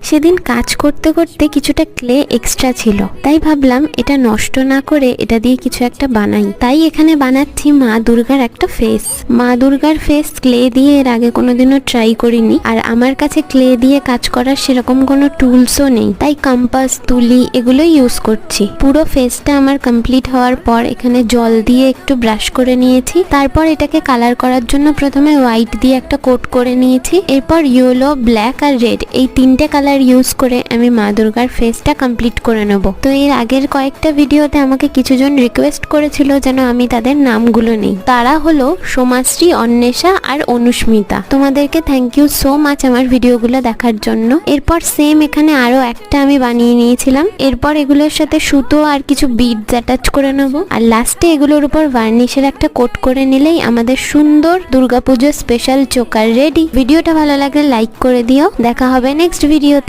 সেদিন কাজ করতে করতে কিছুটা ক্লে এক্সট্রা ছিল, তাই ভাবলাম এটা নষ্ট না করে এটা দিয়ে কিছু একটা বানাই। তাই এখানে বানাচ্ছি মা দুর্গার একটা ফেস। মা দুর্গার ফেস ক্লে দিয়ে এর আগে কোনোদিনও ট্রাই করিনি, আর আমার কাছে ক্লে দিয়ে কাজ করার সেরকম কোনো টুলসও নেই, তাই কম্পাস, তুলি এগুলো ইউজ করছি। পুরো ফেসটা আমার কমপ্লিট হওয়ার পর এখানে জল দিয়ে একটু ব্রাশ করে নিয়েছি। তারপর এটাকে কালার করার জন্য প্রথমে হোয়াইট দিয়ে একটা কোট করে নিয়েছি। এরপর ইয়েলো, ব্ল্যাক আর রেড এই তিনটে কালার ইউজ করে আমি মা দুর্গার ফেসটা কমপ্লিট করে নেব। তো এর আগের কয়েকটা ভিডিওতে আমাকে কিছুজন রিকোয়েস্ট করেছিল যেন আমি তাদের নামগুলো নেই। তারা হলো সোমাশ্রী, অন্বেষা আর অনুস্মিতা। তোমাদেরকে থ্যাংক ইউ সো মাচ আমার ভিডিওগুলো দেখার জন্য। এরপর সেম এখানে আরো একটা আমি বানিয়ে নিয়েছিলাম। এরপর এগুলোর সাথে সুতো আর কিছু বিডস অ্যাটাচ করে নেব, আর লাস্টে এগুলোর উপর ভার্নিশের একটা কোট করে নিলেই আমাদের সুন্দর দুর্গাপুজোর স্পেশাল চোকার রেডি। ভিডিওটা ভালো লাগলে লাইক করে দিও। দেখা হবে নেক্সট ভিডিও।